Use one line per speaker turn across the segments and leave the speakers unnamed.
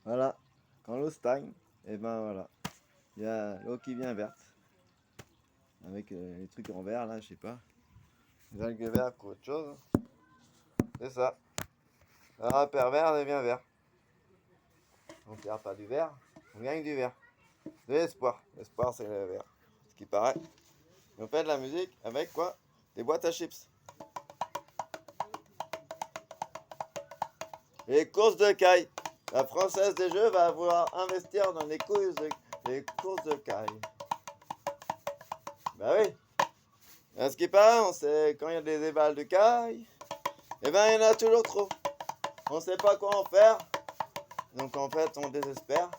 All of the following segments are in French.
Voilà, quand l'eau stagne, et ben voilà, il y a l'eau qui vient verte, avec les trucs en verre là, je sais pas, les algues vertes ou autre chose, c'est ça. Un repère vert devient vert. On perd pas du vert, on gagne du vert. De l'espoir, l'espoir c'est le vert, ce qui paraît. Et on fait de la musique avec quoi? Des boîtes à chips. Les courses de caille. La Française des Jeux va vouloir investir dans les courses de caille. Bah oui. À ce qui paraît, on sait quand il y a des évals de caille, eh ben il y en a toujours trop. On sait pas quoi en faire, donc en fait on désespère.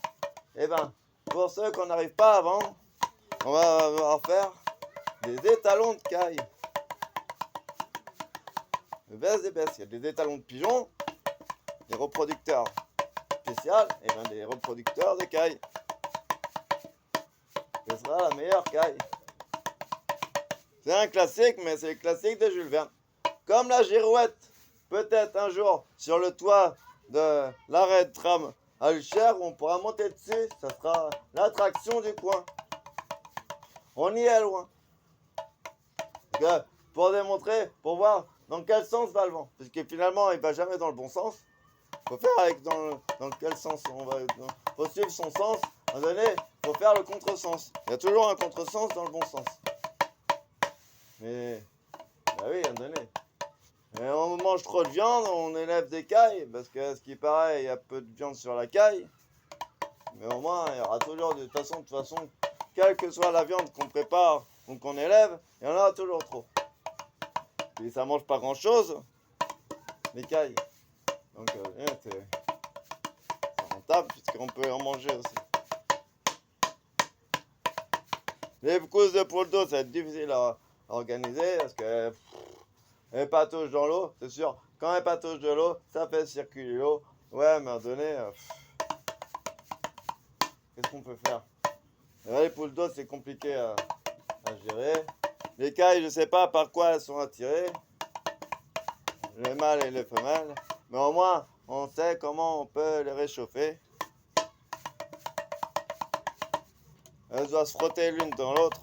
Eh ben, pour ceux qu'on n'arrive pas à vendre, on va devoir faire des étalons de caille. Le baisse des baisses, il y a des étalons de pigeons, des reproducteurs spéciaux, et ben des reproducteurs de caille. Ce sera la meilleure caille. C'est un classique, mais c'est le classique de Jules Verne. Comme la girouette, peut-être un jour sur le toit de l'arrêt de tram à Ulcher, où on pourra monter dessus, ça sera l'attraction du coin. On y est loin. Pour démontrer, pour voir dans quel sens va le vent. Parce que finalement, il va jamais dans le bon sens. Il faut faire avec dans quel sens on va. Il faut suivre son sens. À un moment donné, il faut faire le contresens. Il y a toujours un contresens dans le bon sens. Mais, bah oui, à un moment donné. Et on mange trop de viande, on élève des cailles, parce que ce qui paraît, il y a peu de viande sur la caille. Mais au moins, il y aura toujours, de toute façon, quelle que soit la viande qu'on prépare ou qu'on élève, il y en aura toujours trop. Et ça mange pas grand chose, les cailles. Donc, c'est rentable, puisqu'on peut en manger aussi. Les courses de poule d'eau, ça va être difficile à organiser, parce que elle patauge dans l'eau, c'est sûr. Quand elle patauge de l'eau, ça fait circuler l'eau. Ouais, mais à un moment donné, qu'est-ce qu'on peut faire? Les poules d'eau, c'est compliqué à gérer. Les cailles, je sais pas par quoi elles sont attirées. Les mâles et les femelles. Mais au moins, on sait comment on peut les réchauffer. Elles doivent se frotter l'une dans l'autre,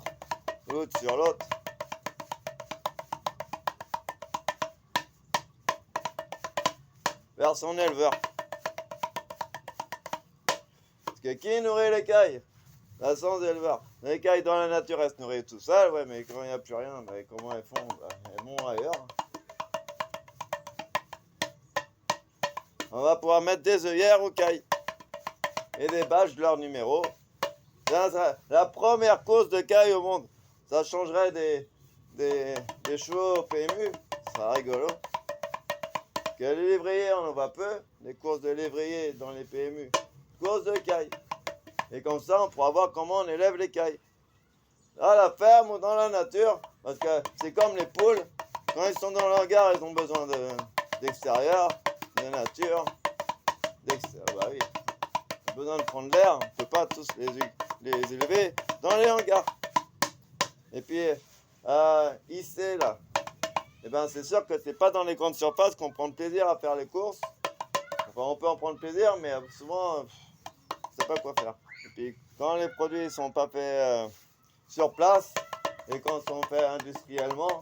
l'autre sur l'autre. Vers son éleveur. Parce que qui nourrit les cailles? Là, sans éleveur. Les cailles dans la nature, elles se nourrissent tout seules, ouais, mais quand il n'y a plus rien, bah, comment elles font? Bah, elles vont ailleurs. On va pouvoir mettre des œillères aux cailles et des badges de leur numéro. C'est la première course de cailles au monde. Ça changerait des chevaux au PMU. Ça sera rigolo. Que les lévriers, on en voit peu. Des courses de lévriers dans les PMU. Courses de cailles. Et comme ça, on pourra voir comment on élève les cailles. À la ferme ou dans la nature. Parce que c'est comme les poules. Quand ils sont dans leur gare, ils ont besoin d'extérieur, de nature. Bah oui. On a besoin de prendre l'air. On ne peut pas tous les élever dans les hangars. Et puis, ici, là, eh ben, c'est sûr que c'est pas dans les grandes surfaces qu'on prend plaisir à faire les courses. Enfin, on peut en prendre plaisir, mais souvent, on ne sait pas quoi faire. Et puis, quand les produits ne sont pas faits sur place, et quand ils sont faits industriellement,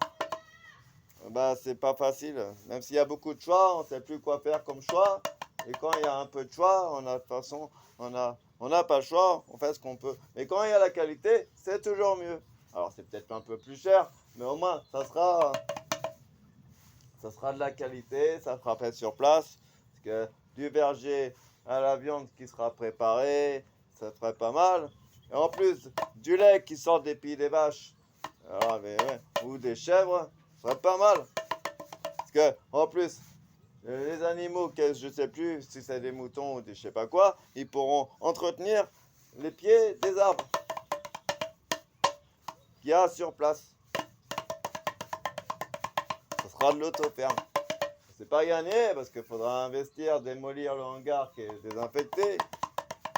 bah, c'est pas facile. Même s'il y a beaucoup de choix, on ne sait plus quoi faire comme choix. Et quand il y a un peu de choix, de toute façon, on n'a pas le choix, on fait ce qu'on peut. Mais quand il y a la qualité, c'est toujours mieux. Alors c'est peut-être un peu plus cher, mais au moins ça sera de la qualité, ça sera fait sur place. Parce que du berger à la viande qui sera préparée, ça ferait pas mal. Et en plus, du lait qui sort des pieds des vaches, alors, ou des chèvres, ça serait pas mal. Parce que en plus, les animaux, je ne sais plus si c'est des moutons ou des je sais pas quoi, ils pourront entretenir les pieds des arbres qu'il y a sur place. Ce sera de l'auto-ferme. C'est pas gagné parce qu'il faudra investir, démolir le hangar qui est désinfecté.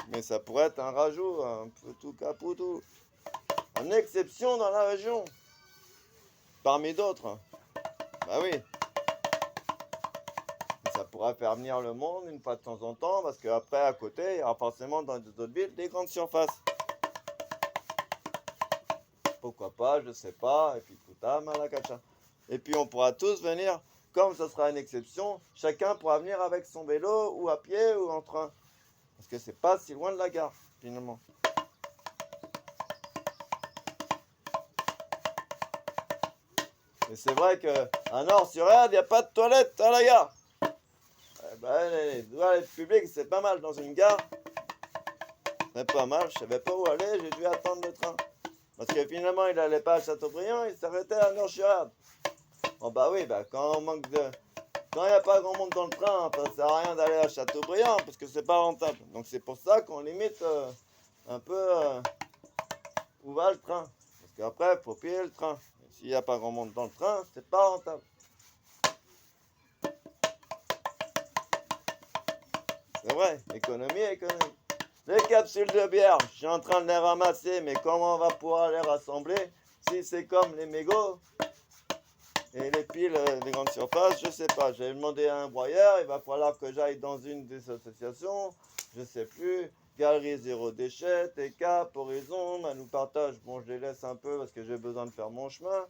Mais ça pourrait être un rajout, un peu tout capoutou. Une exception dans la région. Parmi d'autres. Bah oui. Ça pourra faire venir le monde une fois de temps en temps, parce qu'après, à côté, il y aura forcément dans d'autres villes des grandes surfaces. Pourquoi pas, je sais pas, et puis Kuta, Malakacha. Et puis on pourra tous venir, comme ce sera une exception, chacun pourra venir avec son vélo, ou à pied, ou en train. Parce que c'est pas si loin de la gare, finalement. Mais c'est vrai qu'à Nord-sur-Erde, il n'y a pas de toilette à la gare. Les toilettes publiques, c'est pas mal dans une gare. C'est pas mal, je savais pas où aller, j'ai dû attendre le train. Parce que finalement, il n'allait pas à Châteaubriand, il s'arrêtait à Nord-sur-Erde. Bon bah oui, quand on manque de... Quand il n'y a pas grand monde dans le train, ça sert à rien d'aller à Châteaubriand, parce que c'est pas rentable. Donc c'est pour ça qu'on limite un peu où va le train. Parce qu'après, il faut payer le train. S'il n'y a pas grand monde dans le train, c'est pas rentable. C'est vrai, économie. Les capsules de bière, je suis en train de les ramasser, mais comment on va pouvoir les rassembler si c'est comme les mégots et les piles des grandes surfaces, je sais pas. J'ai demandé à un broyeur, il va falloir que j'aille dans une des associations, je sais plus, Galerie Zéro Déchet, TCAP, Horizon, Manu Partage. Bon, je les laisse un peu parce que j'ai besoin de faire mon chemin.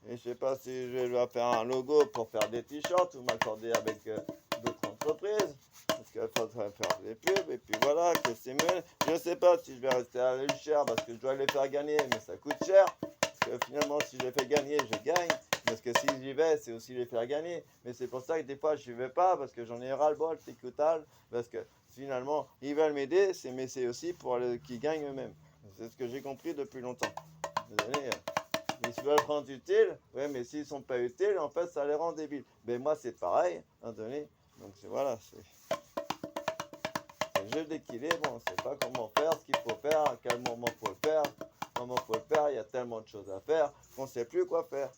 Et je sais pas si je vais faire un logo pour faire des t-shirts ou m'accorder avec d'autres entreprises. Parce qu'il faudrait faire des pubs, et puis voilà, que c'est mieux. Je ne sais pas si je vais rester à l'Ulcher parce que je dois les faire gagner, mais ça coûte cher. Parce que finalement, si je les fais gagner, je gagne. Parce que si j'y vais, c'est aussi les faire gagner. Mais c'est pour ça que des fois, je n'y vais pas, parce que j'en ai ras-le-bol, c'est total. Parce que finalement, ils veulent m'aider, mais c'est aussi pour qu'ils gagnent eux-mêmes. C'est ce que j'ai compris depuis longtemps. Désolé, ils veulent rendre utile, ouais, mais s'ils ne sont pas utiles, en fait, ça les rend débiles. Mais moi, c'est pareil, donné. Donc voilà, c'est le jeu d'équilibre, on ne sait pas comment faire, ce qu'il faut faire, à quel moment il faut le faire, comment il faut le faire, il y a tellement de choses à faire qu'on ne sait plus quoi faire.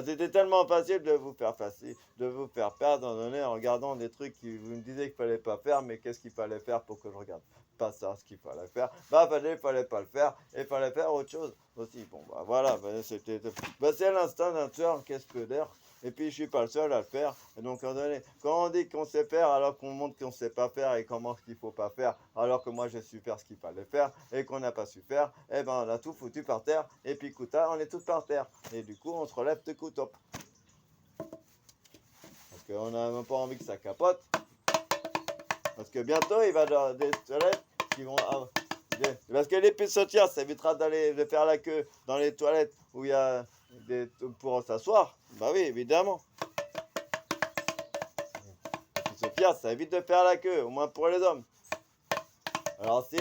C'était tellement facile de vous faire perdre en regardant des trucs que vous me disiez qu'il fallait pas faire, mais qu'est-ce qu'il fallait faire pour que je regarde pas ça, ce qu'il fallait faire. Il fallait pas le faire, et il fallait faire autre chose aussi. Bon, voilà, c'est l'instinct d'un tueur, qu'est-ce que d'air. Et puis je suis pas le seul à le faire. Et donc quand on dit qu'on sait faire alors qu'on montre qu'on sait pas faire et comment ce qu'il faut pas faire, alors que moi j'ai su faire ce qu'il fallait faire et qu'on n'a pas su faire, eh ben on a tout foutu par terre et puis écoute, on est tous par terre. Et du coup on se relève de coup top. Parce qu'on n'a même pas envie que ça capote. Parce que bientôt il va y avoir des toilettes qui vont... Parce que les pissotières, ça évitera de faire la queue dans les toilettes où il y a pour s'asseoir. Bah oui, évidemment. Les pissotières, ça évite de faire la queue, au moins pour les hommes. Alors si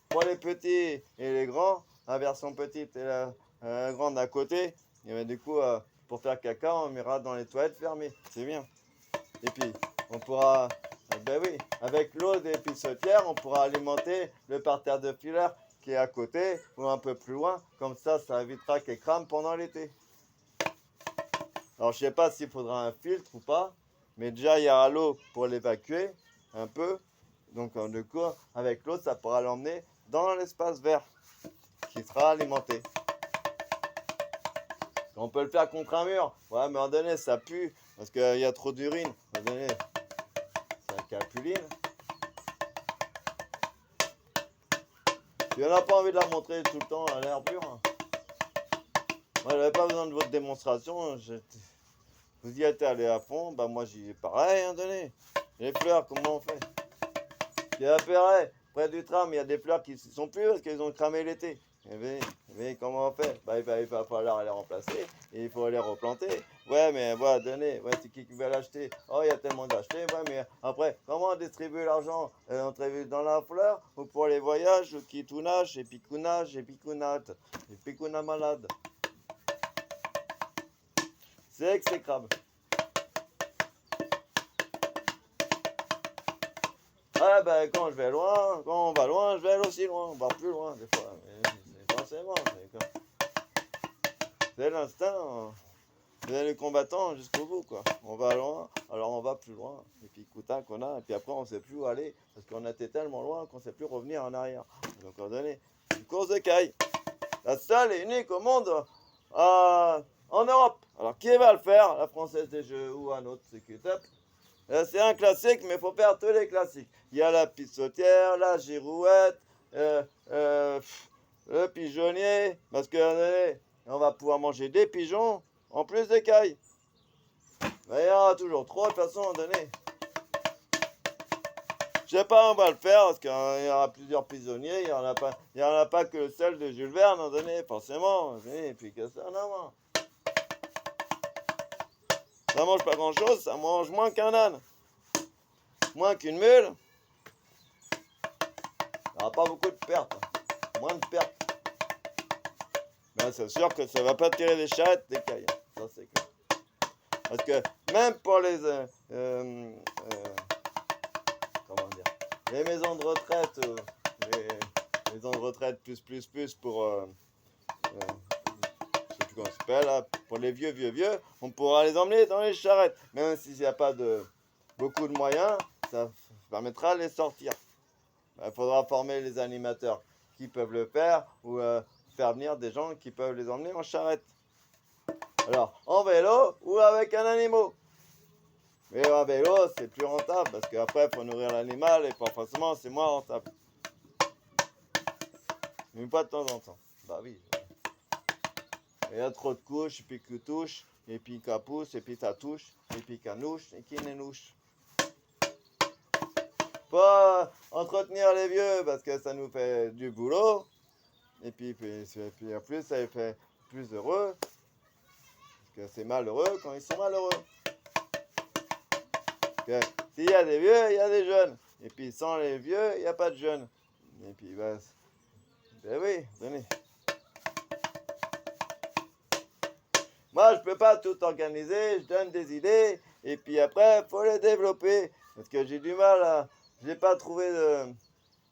pour les petits et les grands, la version petite et la grande à côté, et bien, du coup, pour faire caca, on ira dans les toilettes fermées. C'est bien. Et puis, on pourra... Ben oui, avec l'eau des pissotières, on pourra alimenter le parterre de filaire qui est à côté ou un peu plus loin. Comme ça évitera qu'elle crame pendant l'été. Alors, je sais pas s'il faudra un filtre ou pas, mais déjà, il y aura l'eau pour l'évacuer un peu. Donc, du coup, avec l'eau, ça pourra l'emmener dans l'espace vert qui sera alimenté. On peut le faire contre un mur. Ouais, mais à un moment donné, ça pue parce qu'il y a trop d'urine. À un moment donné, ça capuline. Il n'y en a pas envie de la montrer tout le temps à l'air pur. Moi, j'avais pas besoin de votre démonstration. Vous y êtes allé à fond. Bah, moi, j'y ai pareil, à un moment donné. Les fleurs, comment on fait? Il y a près du tram, il y a des fleurs qui ne sont plus parce qu'elles ont cramé l'été. Mais comment on fait? Bah, il va falloir les remplacer et il faut les replanter. Ouais, mais voilà, donnez. Ouais, c'est qui va l'acheter? Oh, il y a tellement d'acheter. Ouais, mais après, comment on distribue l'argent? On distribue dans la fleur ou pour les voyages ou qui tout nage et picounage et picounate et picouna malade? C'est exécrable. Ah ben quand je vais loin, quand on va loin, je vais aller aussi loin, on va plus loin des fois. Mais c'est forcément, c'est l'instinct. Vous êtes les combattants jusqu'au bout quoi. On va loin, alors on va plus loin. Et puis coutin qu'on a, et puis après on sait plus où aller, parce qu'on a été tellement loin qu'on sait plus revenir en arrière. Donc on donné une course de caille. La seule et unique au monde à en Europe. Alors, qui va le faire? La Française des Jeux ou un autre, c'est Q-Tip. C'est un classique, mais il faut faire tous les classiques. Il y a la pissotière, la girouette, euh, euh, le pigeonnier, parce que on va pouvoir manger des pigeons en plus des cailles. Mais il y en aura toujours trop, de toute façon, donné. Je sais pas, on va le faire, parce qu'il y aura plusieurs pigeonniers, il y en a pas que le seul de Jules Verne, à un donné, forcément. Et puis que ça, non. Ça mange pas grand chose, ça mange moins qu'un âne. Moins qu'une mule. Il n'y aura pas beaucoup de pertes. Moins de pertes. Mais c'est sûr que ça va pas tirer les charrettes des cailles. Ça c'est clair. Parce que même pour les comment dire, les maisons de retraite, les maisons de retraite plus pour je sais plus comment ça s'appelle là, pour les vieux, on pourra les emmener dans les charrettes. Même s'il n'y a pas beaucoup de moyens, ça permettra de les sortir. Il faudra former les animateurs qui peuvent le faire ou faire venir des gens qui peuvent les emmener en charrette. Alors, en vélo ou avec un animal. Mais en vélo, c'est plus rentable parce qu'après, il faut nourrir l'animal et pas forcément, c'est moins rentable. Mais pas de temps en temps. Bah oui. Il y a trop de couches, et puis que touche, et puis qu'à pousse, et puis ça touche, et puis qu'à nouche, et qui n'est nouche. Faut entretenir les vieux parce que ça nous fait du boulot. Et puis en plus, ça les fait plus heureux. Parce que c'est malheureux quand ils sont malheureux. S'il y a des vieux, il y a des jeunes. Et puis sans les vieux, il n'y a pas de jeunes. Et puis ben oui, tenez. Moi, je peux pas tout organiser, je donne des idées. Et puis après, il faut les développer. Parce que j'ai du mal à... Je n'ai pas trouvé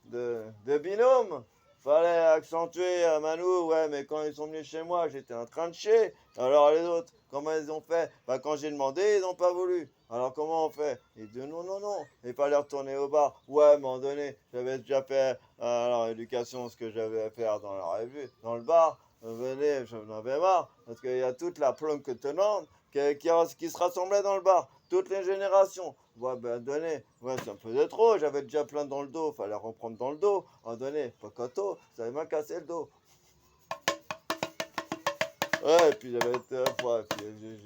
de binôme. Fallait accentuer à Manou, ouais, mais quand ils sont venus chez moi, j'étais en train de chier. Alors les autres, comment ils ont fait? Bah quand j'ai demandé, ils n'ont pas voulu. Alors comment on fait? Ils disent non. Il fallait retourner au bar. Ouais, à un moment donné, j'avais déjà fait à leur éducation ce que j'avais à faire dans la revue, dans le bar. Venez, j'en avais marre, parce qu'il y a toute la planque tenante qui se rassemblait dans le bar. Toutes les générations. Ouais, ben, donné, ouais, ça me faisait trop. J'avais déjà plein dans le dos. Fallait reprendre dans le dos. En donné, pas coteau, ça m'a cassé le dos. Ouais, et puis j'avais ouais, puis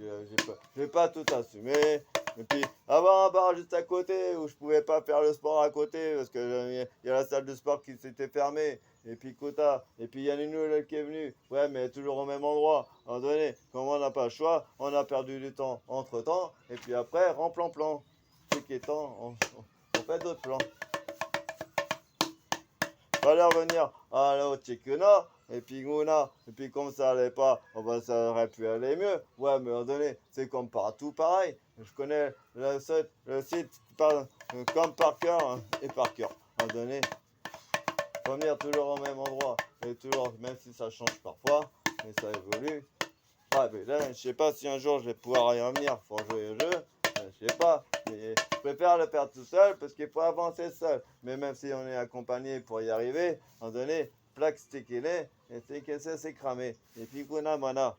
j'ai pas tout assumé. Et puis avoir un bar juste à côté où je pouvais pas faire le sport à côté parce que il y a la salle de sport qui s'était fermée. Et puis quota. Et puis il y a une nouvelle qui est venue. Ouais, mais toujours au même endroit. À un moment donné, comme on n'a pas le choix, on a perdu du temps entre temps. Et puis après, plan. Ce qui est temps, on fait d'autres plans. Fallait revenir à la Chikuna, et puis Guna, et puis comme ça allait pas, oh ben ça aurait pu aller mieux. Ouais, mais à un moment donné, c'est comme partout pareil. Je connais le site comme par cœur hein, et par cœur. À un moment donné, revenir toujours au même endroit, et toujours, même si ça change parfois, mais ça évolue. Ouais, mais là, je sais pas si un jour je vais pouvoir y revenir pour jouer au jeu. Je sais pas. Mais je préfère le faire tout seul parce qu'il faut avancer seul. Mais même si on est accompagné pour y arriver, à un moment donné, plaque stickélé, et c'est que ça c'est cramé. Et puis kuna mana.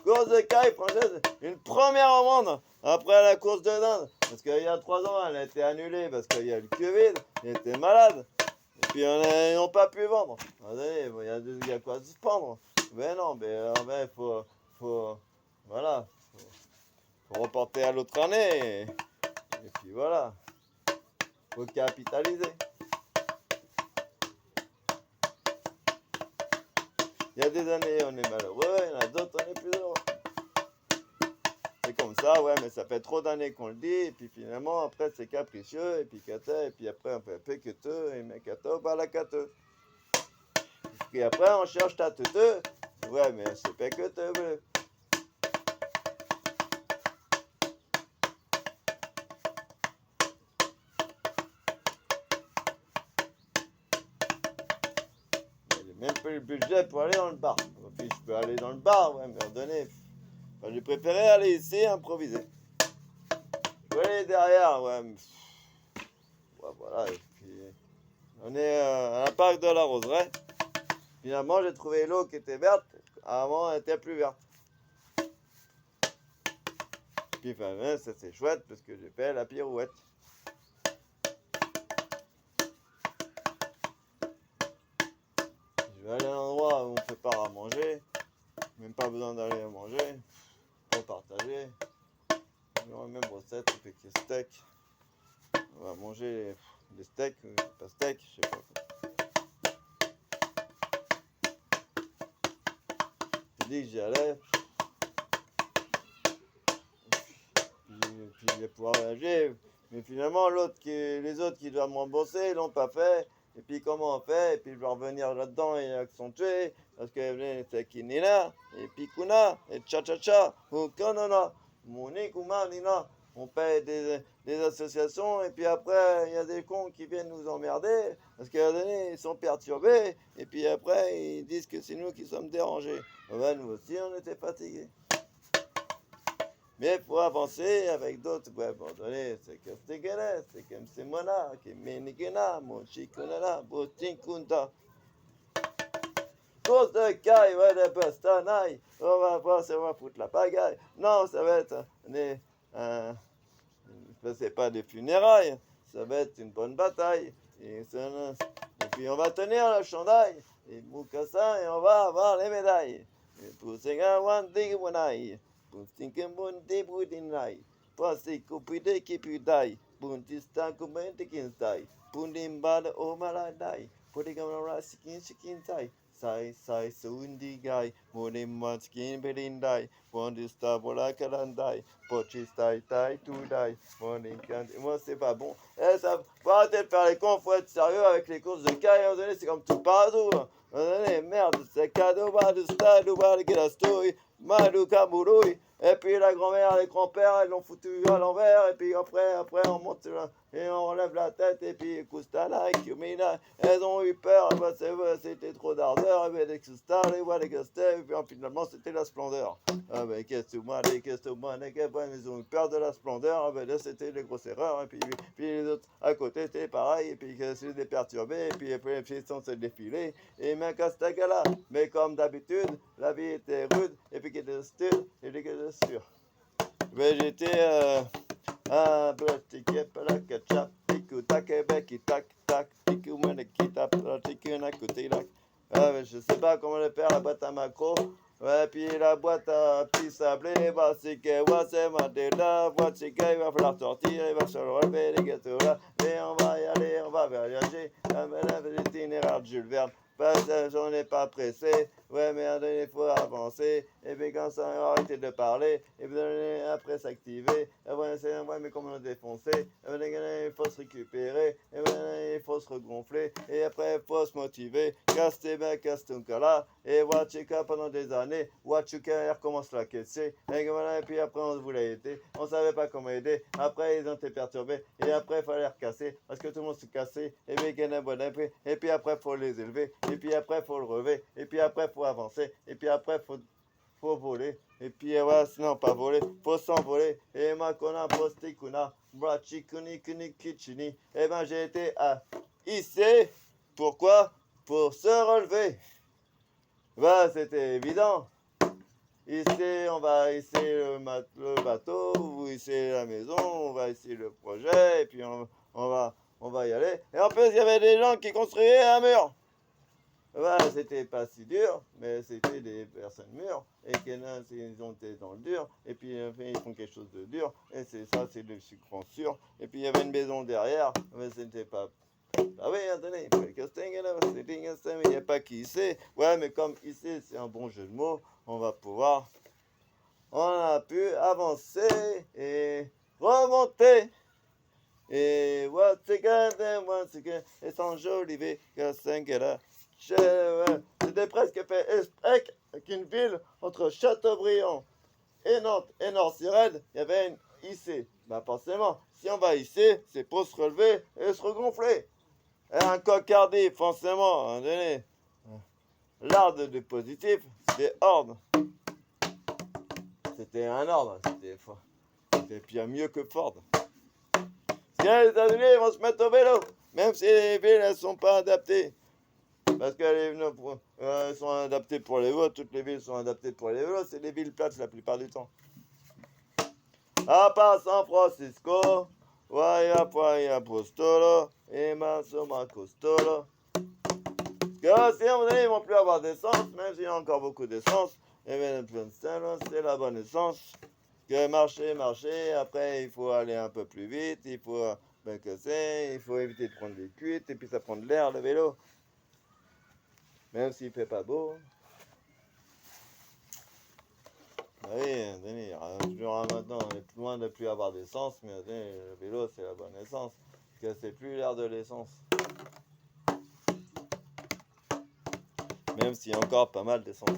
Course de caille française, une première au monde après la course de dinde. Parce qu'il y a 3 ans, elle a été annulée parce qu'il y a eu le Covid, il était malade. Et puis ils n'ont pas pu vendre. À un moment donné, il y a quoi se pendre. Mais non, mais il voilà, faut reporter à l'autre année. Et puis voilà, faut capitaliser. Il y a des années on est malheureux, il y en a d'autres on est plus heureux. C'est comme ça, ouais, mais ça fait trop d'années qu'on le dit, et puis finalement après c'est capricieux, et puis et puis après on fait que te, et mais cato, bah la cateux. Et après on cherche ta teuteux, ouais, mais c'est pas que te bleu. Même pas le budget pour aller dans le bar. Puis je peux aller dans le bar, ouais, mais à un moment donné, enfin, j'ai préféré aller ici improviser. Je peux aller derrière, ouais. Ouais, voilà, et puis on est à la parc de la Roseraie. Finalement, j'ai trouvé l'eau qui était verte, Avant, elle était plus verte. Puis enfin, ça c'est chouette parce que j'ai fait la pirouette. Je vais aller à un endroit où on prépare à manger. Même pas besoin d'aller manger. Pour partager. J'aurai même recette avec les steaks. On va manger des steaks, pas steak, je sais pas. J'ai dit que j'y allais. Puis je vais pouvoir réagir. Mais finalement, les autres qui doivent me rembourser, ils l'ont pas fait. Et puis comment on fait? Et puis je vais revenir là-dedans et accentuer. Parce que c'est Kinina, et Pikuna, et Cha-Cha-Cha, ou Kanana, Monique ou Manina. On paye des associations et puis après, il y a des cons qui viennent nous emmerder. Parce qu'à un moment donné, ils sont perturbés. Et puis après, ils disent que c'est nous qui sommes dérangés. Ben, nous aussi, on était fatigués. Mais pour avancer avec d'autres, ouais, abandonner, c'est que c'est galère, c'est comme c'est mona, qui menigena, mon chikunana, botinkunda. Cause de caille, ouais, de bastanaille, on va voir si on va foutre la pagaille. Non, ça va être c'est pas des funérailles, ça va être une bonne bataille. Et puis on va tenir le chandail, et Mukasa, et on va avoir les médailles. Et pour Segawan Digwanai. Buntinken bunti budinai. Pasti kupide kipudai. Buntista kumenti kinstai. Bundimbada omaladai. Pudigamara sikin tai. Sai sundigai. Munimman skin berindai. Bundista volakalandai. Pochistai tai tudai. Moninkan. Moi, c'est pas bon. Ça, faut arrêter de faire les cons, faut être sérieux avec les courses de caille. À un moment donné, c'est comme tout partout. À un moment donné, merde, c'est cadeau, bas de stade, ou bas de gelastoui. Malouka Mouloui. Et puis la grand-mère, les grands-pères, ils l'ont foutu à l'envers. Et puis après on monte là, et on relève la tête. Et puis Kustana, Kumina, elles ont eu peur. Bah, c'était trop d'ardeur. Et puis les Kustas, les voix, les Gastés. Et puis finalement, c'était la splendeur. Ah ben, qu'est-ce que ils ont eu peur de la splendeur. Ah ben là, c'était les grosses erreurs. Et puis les autres à côté, c'était pareil. Et puis c'était perturbé. Et puis les filles sont se défiler. Et même Castagala. Mais comme d'habitude, la vie était rude. Et puis qu'il était style. Et puis qu'il était sûr. Ben, j'étais un petit la ketchup. Tiku takebeki tak tak. Tiku manekita. Tiku nakuti lak. Ah, mais je sais pas comment le faire, la boîte à macro. Ouais, puis la boîte à petits sablés, bah c'est que, ouais, c'est ma là, voici qu'il va falloir sortir, il va se relever les gâteaux là, mais on va y aller, on va voyager, l'itinéraire de Jules Verne. J'en ai pas pressé, ouais, mais il faut avancer, et puis quand ça va arrêter de parler, et puis après s'activer, ouais, mais comment le défoncer, il faut se récupérer, il faut se regonfler, et après il faut se motiver, casse tes mains, casse ton cas et Wachika pendant des années, Wachuka recommence la caisser, et puis après on voulait aider, on savait pas comment aider, après ils ont été perturbés, et après il fallait recasser, parce que tout le monde se cassait, et puis après il faut les élever, et puis après il faut le relever, et puis après il faut avancer, et puis après il faut voler, et puis ouais, sinon pas voler, faut s'envoler, et makona postikuna, brachikuni kuni kichini, et ben j'ai été à hissé, pourquoi? Pour se relever. Bah, c'était évident. Ici, on va hisser le bateau, ou hisser la maison, on va hisser le projet, et puis on va y aller. Et en plus, il y avait des gens qui construisaient un mur. Bah, c'était pas si dur, mais c'était des personnes mûres, et ils ont été dans le dur, et puis ils font quelque chose de dur, et c'est ça, c'est le sucre sûr. Et puis il y avait une maison derrière, mais c'était pas. Ah oui, attendez, il n'y a pas qui sait. Ouais, mais comme ici, c'est un bon jeu de mots, on a pu avancer et remonter. Et once again, et sans jolivet, que c'était presque fait exprès qu'une ville entre Châteaubriand et Nantes et Nord-Sirène, il y avait une ici. Bah forcément, si on va ici, c'est pour se relever et se regonfler. Un cocardi, forcément, à un donné. L'art de positif, c'était ordre. C'était un ordre, c'était bien mieux que Ford. Si les États-Unis vont se mettre au vélo, même si les villes ne sont pas adaptées. Parce qu'elles sont adaptées pour les vélos, toutes les villes sont adaptées pour les vélos, c'est les villes plates la plupart du temps. A part San Francisco, vaya pues apostolo, et ma soma costolo. Parce que si à un moment donné, ils vont plus avoir d'essence, même s'il y a encore beaucoup d'essence, et bien c'est la bonne essence. Que marcher, après il faut aller un peu plus vite, il faut il faut éviter de prendre des cuites, et puis ça prend de l'air le vélo. Même s'il fait pas beau. Ah oui, il y aura toujours maintenant, on est loin de plus avoir d'essence, mais le vélo c'est la bonne essence. Parce que c'est plus l'air de l'essence. Même s'il y a encore pas mal d'essence.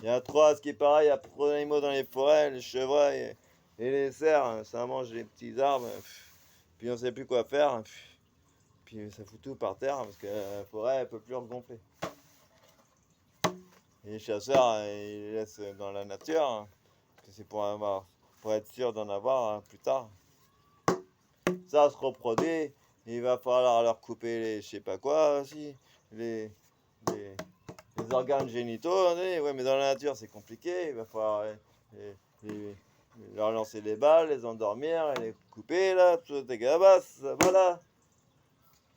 Il y a trop, à ce qui paraît, il y a trop d'animaux dans les forêts, les chevreuils et les cerfs, hein, ça mange les petits arbres, puis on sait plus quoi faire, puis ça fout tout par terre parce que la forêt elle peut plus regonfler. Et les chasseurs, ils les laissent dans la nature, hein, c'est pour être sûr d'en avoir plus tard. Ça se reproduit, il va falloir leur couper les je sais pas quoi aussi, les, les, les organes génitaux, ouais, mais dans la nature c'est compliqué, il va falloir les- leur lancer des balles, les endormir, et les couper là, tout est gabas, voilà.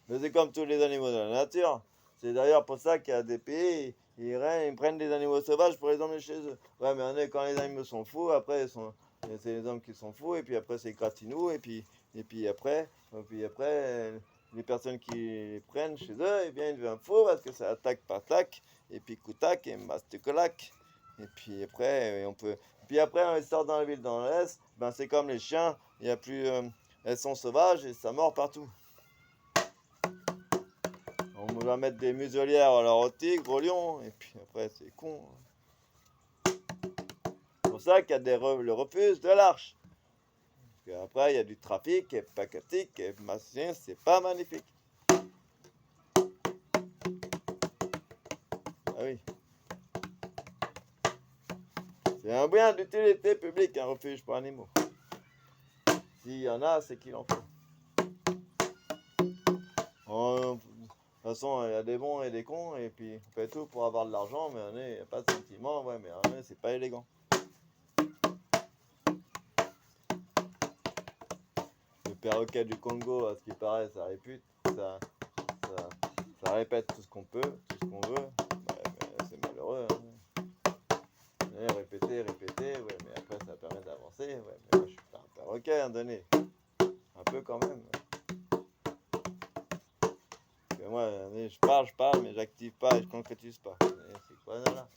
Mais c'est comme tous les animaux de la nature. C'est d'ailleurs pour ça qu'il y a des pays, ils prennent des animaux sauvages pour les emmener chez eux. Ouais, mais quand les animaux sont fous, après c'est les hommes qui sont fous, et puis après c'est gratinou, et puis après, les personnes qui les prennent chez eux, eh bien ils deviennent fous parce que ça attaque par tac, et puis coutac, et masticolac. Et puis après, puis après, on les sort dans la ville, dans l'Est, ben c'est comme les chiens, il y a plus, elles sont sauvages et ça mord partout. On va mettre des muselières alors aux tigres, aux lions, et puis après c'est con. C'est pour ça qu'il y a le refuge de l'Arche. Parce qu'après il y a du trafic, et pacatique, et machin, c'est pas magnifique. Ah oui. C'est un bien d'utilité publique, un refuge pour animaux. S'il y en a, c'est qu'il en faut. De toute façon, il y a des bons et des cons, et puis on fait tout pour avoir de l'argent, mais il n'y a pas de sentiment, ouais, mais c'est pas élégant. Le perroquet du Congo, à ce qui paraît, ça répète tout ce qu'on peut, tout ce qu'on veut. Ouais, mais c'est malheureux. Hein. Et répéter, ouais, mais après ça permet d'avancer. Ouais, mais moi je suis pas un perroquet, hein, donné. Un peu quand même. Parce que moi, je parle, mais j'active pas et je concrétise pas. C'est quoi là?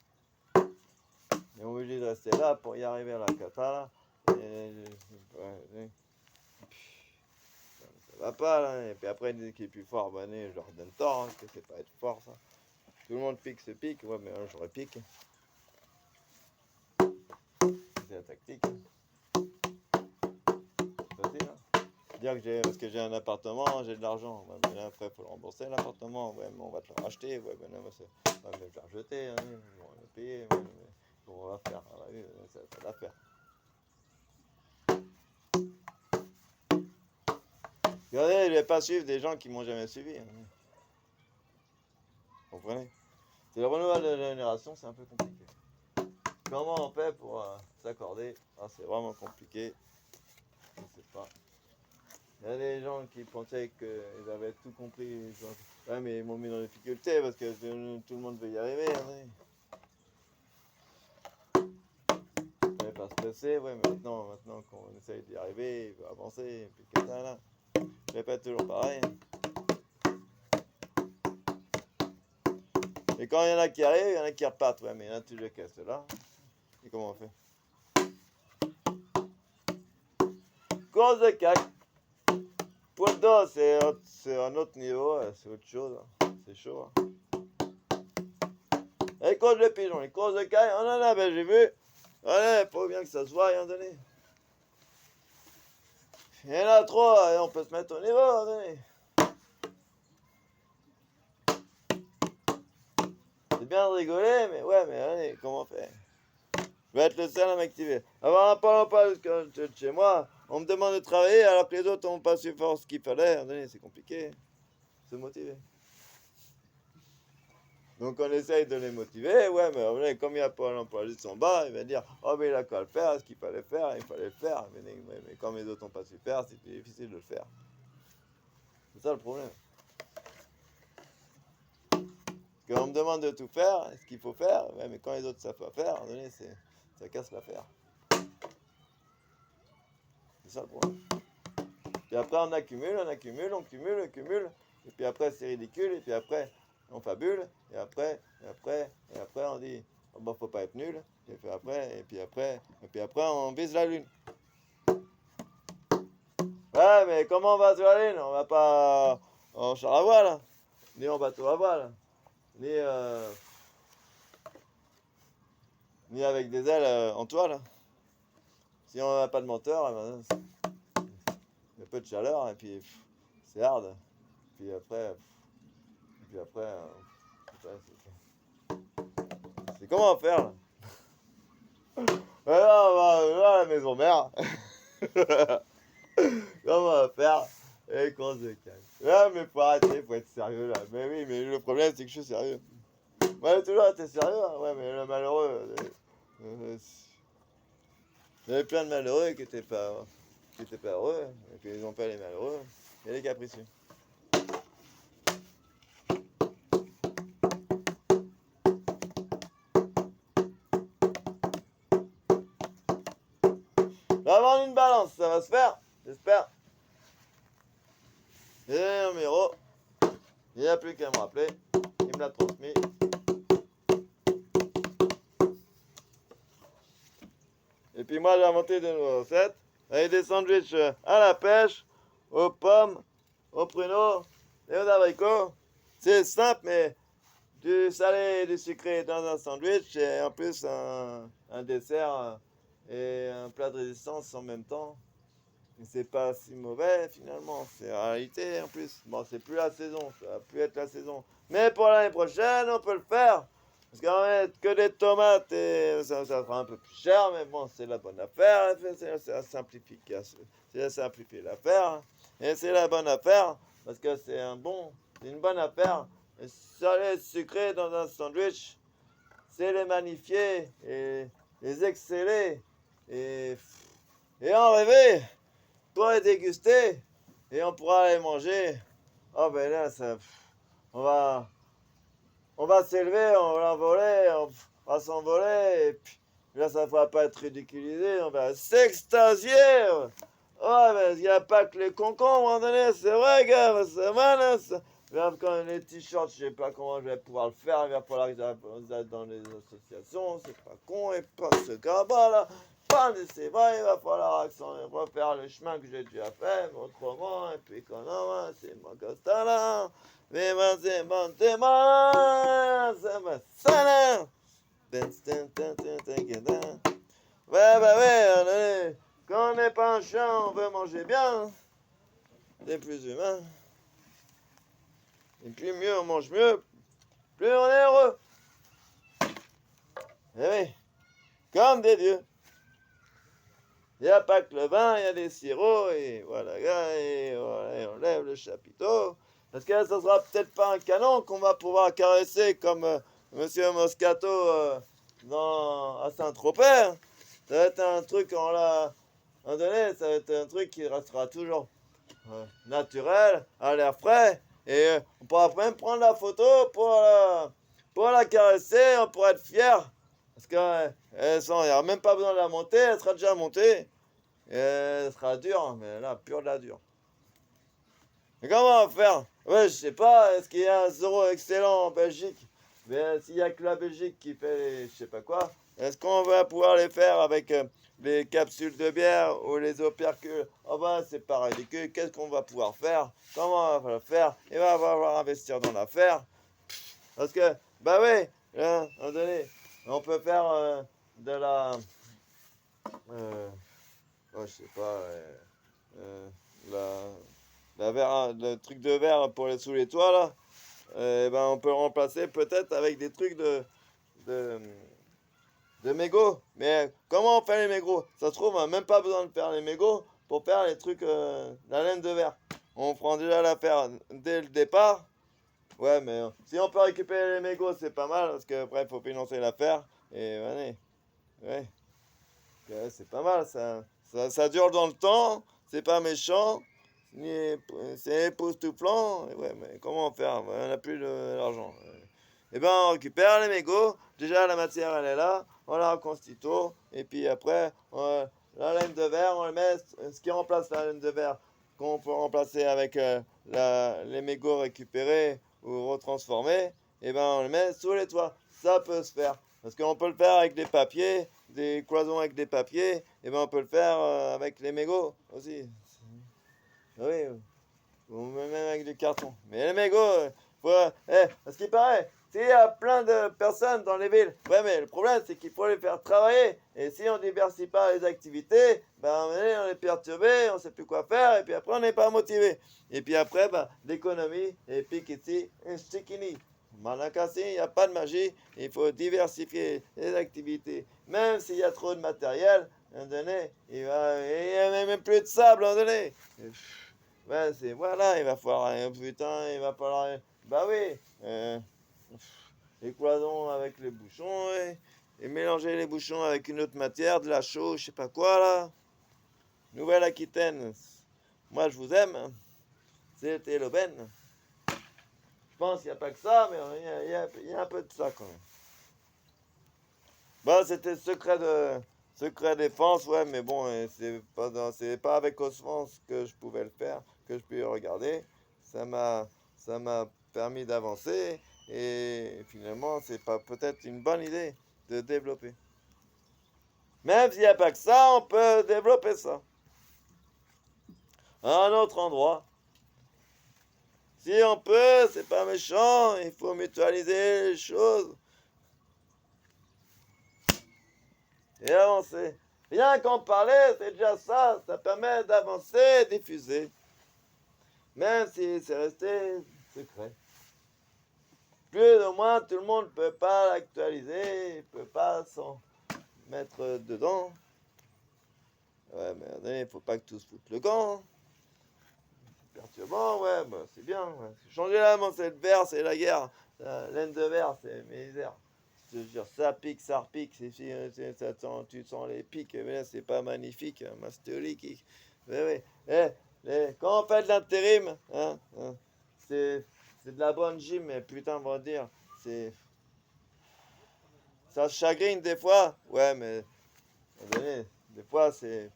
On est obligé de rester là pour y arriver à la cata là. Ça va pas là. Et puis après, il dit qu'il est plus fort, je leur donne tort, hein, que c'est pas être fort ça. Tout le monde pique, ouais, mais j'aurais pique. C'est la tactique. C'est facile, hein. Dire que parce que j'ai un appartement, j'ai de l'argent. Ouais, mais là, après, il faut le rembourser l'appartement. Ouais, mais on va te le racheter. Ouais, mais là, mais je vais le rejeter. Hein, on va le payer. Ouais, mais on va faire. C'est l'affaire. Regardez, je vais pas suivre des gens qui m'ont jamais suivi. Hein. Vous comprenez? C'est le renouvel de la génération, c'est un peu compliqué. Comment on fait pour s'accorder? C'est vraiment compliqué. Je ne sais pas. Il y a des gens qui pensaient qu'ils avaient tout compris. Ouais, mais ils m'ont mis dans la difficulté parce que tout le monde veut y arriver. Hein. Il ne pas stresser. Ouais, mais maintenant qu'on essaye d'y arriver, il faut avancer. Et puis que ça, là. Je répète toujours pareil. Et quand il y en a qui arrivent, il y en a qui repartent. Ouais, mais il y en a toujours qui restent là. Et comment on fait? Cause de cac. Poil d'eau, c'est un autre niveau, c'est autre chose. Hein. C'est chaud. Hein. Les causes de pigeons, les causes de caille, on en a, ben j'ai vu. Allez, faut bien que ça se voie à un donné. Il y en a trop, on peut se mettre au niveau à un donné. C'est bien de rigoler, mais ouais, mais allez, comment on fait? Je vais être le seul à m'activer. Avoir un Pôle emploi chez moi, on me demande de travailler alors que les autres n'ont pas su faire ce qu'il fallait. C'est compliqué. Se motiver. Donc on essaye de les motiver, ouais, mais comme il n'y a pas l'emploi juste en bas, il va dire, oh mais il a qu'à le faire, ce qu'il fallait faire, il fallait le faire, mais comme les autres n'ont pas su faire, c'est plus difficile de le faire. C'est ça le problème. Quand on me demande de tout faire, ce qu'il faut faire, ouais, mais quand les autres ne savent pas faire, à un moment donné, ça casse l'affaire. C'est ça le problème. Puis après on accumule, on cumule, et puis après c'est ridicule, et puis après on fabule, et après on dit, oh, bon, faut pas être nul, et puis après on vise la lune. Ouais, mais comment on va sur la lune? On va pas en char à voile, ni en bateau à voile, ni avec des ailes en toile. Si on n'a pas de moteur, eh ben, il y a peu de chaleur, et puis c'est hard. Puis après, c'est comment faire là? Ouais, là, on va à la maison mère. Comment on va faire? Et qu'on se calme. Ouais, mais faut arrêter, faut être sérieux là. Mais oui, mais le problème c'est que je suis sérieux. Ouais, toujours été sérieux, hein. Ouais, mais le malheureux. Il y avait plein de malheureux qui étaient pas heureux, et puis ils n'ont pas les malheureux. Il y a les capricieux. On va vendre une balance, ça va se faire, j'espère. Et un numéro, il n'y a plus qu'à me rappeler, il me l'a transmis. Et puis moi j'ai inventé de nouvelles recettes, avec des sandwichs à la pêche, aux pommes, aux pruneaux et aux abricots. C'est simple, mais du salé et du sucré dans un sandwich, et en plus un dessert et un plat de résistance en même temps. Et c'est pas si mauvais finalement, c'est en réalité en plus. Bon, c'est plus la saison, ça va plus être la saison. Mais pour l'année prochaine, on peut le faire. Parce qu'en fait, que des tomates, et ça sera un peu plus cher, mais bon, c'est la bonne affaire. C'est la simplification. C'est la simplifier l'affaire. Et c'est la bonne affaire, parce que c'est une bonne affaire. Et salé sucré dans un sandwich, c'est les magnifier et les exceller et en rêver pour les déguster et on pourra les manger. Oh ben là, on va, on va s'élever, on va l'envoler, on va s'envoler, et puis là, ça ne va pas être ridiculisé, on va s'extasier. Ouais, mais il n'y a pas que les concons à un moment donné, c'est vrai, gars, c'est mal, hein, même quand les t-shirts, je sais pas comment je vais pouvoir le faire, il va falloir que j'aille dans les associations, c'est pas con, et pas ce gars-là, là. C'est vrai, il va falloir refaire le chemin que j'ai déjà fait, mais autrement, et puis quand non, c'est mon constat là. Mais moi, c'est mon témoin, c'est ma salaire. Ouais, bah ouais, quand on n'est pas un chien, on veut manger bien. C'est plus humain. Et puis mieux on mange mieux, plus on est heureux. Eh oui, comme des dieux. Il n'y a pas que le vin, il y a des sirops, et voilà, et on lève le chapiteau. Parce que là, ça sera peut-être pas un canon qu'on va pouvoir caresser comme Monsieur Moscato à Saint-Tropez. Ça va être un truc, un moment donné, ça va être un truc qui restera toujours naturel, à l'air frais. Et on pourra même prendre la photo pour la caresser, on pourra être fier. Parce qu'il n'y aura même pas besoin de la monter, elle sera déjà montée. Et elle sera dure, mais là, pure de la dure. Mais comment on va faire? Ouais, je sais pas, est-ce qu'il y a un zéro excellent en Belgique? Mais s'il n'y a que la Belgique qui fait les, je sais pas quoi, est-ce qu'on va pouvoir les faire avec les capsules de bière ou les opercules? Oh ben, c'est pas ridicule, qu'est-ce qu'on va pouvoir faire? Comment on va le faire? Il va falloir investir dans l'affaire. Parce que, bah oui, à un moment donné, on peut faire de la... je sais pas, le truc de verre pour les sous les toits là, ben on peut le remplacer peut-être avec des trucs de de mégots. Mais comment on fait les mégots? Ça se trouve, on n'a même pas besoin de faire les mégots pour faire les trucs, la laine de verre. On prend déjà l'affaire dès le départ. Ouais, mais si on peut récupérer les mégots, c'est pas mal, parce qu'après, il faut financer l'affaire. Et allez, ouais, ouais, c'est pas mal, ça dure dans le temps, c'est pas méchant, c'est époustouflant. Et ouais, mais comment faire? On n'a plus l'argent. Eh ben, on récupère les mégots. Déjà, la matière, elle est là. On la reconstitue. Et puis après, la laine de verre, on le met. Ce qui remplace la laine de verre, qu'on peut remplacer avec les mégots récupérés ou retransformés, eh ben, on le met sous les toits. Ça peut se faire. Parce qu'on peut le faire avec des papiers, des cloisons avec des papiers. Et ben, on peut le faire avec les mégots aussi. Oui, ou même avec du carton. Mais les mégots, à ce qui paraît, s'il y a plein de personnes dans les villes, ouais, mais le problème, c'est qu'il faut les faire travailler. Et si on diversifie pas les activités, ben, on est perturbé, on sait plus quoi faire, et puis après, on n'est pas motivé. Et puis après, ben, l'économie, et puis ici, un stikini. Malakassi, il n'y a pas de magie, il faut diversifier les activités. Même s'il y a trop de matériel, à un moment donné, il y a même plus de sable, à un moment donné. Ouais, c'est voilà, il va falloir putain, il va falloir. Bah oui, les cloisons avec les bouchons et mélanger les bouchons avec une autre matière, de la chaux, je sais pas quoi là. Nouvelle-Aquitaine, moi je vous aime, hein. C'était l'aubaine. Je pense qu'il n'y a pas que ça, mais il y a un peu de ça quand même. Bah c'était secret défense, ouais, mais bon, c'est pas avec Osmance que je pouvais le faire, que je pouvais regarder. Ça m'a, ça m'a permis d'avancer et finalement, c'est pas peut-être une bonne idée de développer. Même s'il n'y a pas que ça, on peut développer ça. À un autre endroit. Si on peut, c'est pas méchant, il faut mutualiser les choses et avancer. Rien qu'en parler, c'est déjà ça, ça permet d'avancer, diffuser. Même si c'est resté secret. Plus ou moins, tout le monde ne peut pas l'actualiser, ne peut pas s'en mettre dedans. Ouais, mais il ne faut pas que tous foutent le camp. C'est perturbant, ouais, bah, c'est bien. Ouais. Changer la main, c'est le verre, c'est la guerre. La laine de verre, c'est misère. Je te jure, ça pique, ça repique. Tu sens les pics, mais là, c'est pas magnifique. Mastéolique. Mais oui. Quand on fait de l'intérim, c'est de la bonne gym, mais putain, on va dire, c'est. Ça chagrine des fois, ouais, mais à un moment donné, des fois, c'est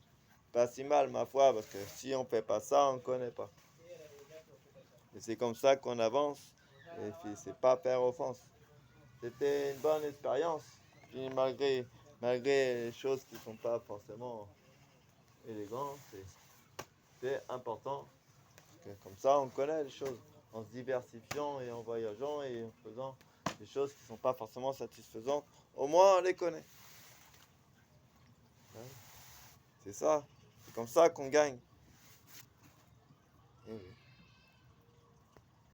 pas si mal, ma foi, parce que si on fait pas ça, on connaît pas. Et c'est comme ça qu'on avance, et puis c'est pas faire offense. C'était une bonne expérience, puis malgré les choses qui sont pas forcément élégantes, c'est important, parce que comme ça, on connaît les choses, en se diversifiant et en voyageant et en faisant des choses qui sont pas forcément satisfaisantes, au moins on les connaît. Hein. C'est ça, c'est comme ça qu'on gagne. Et oui.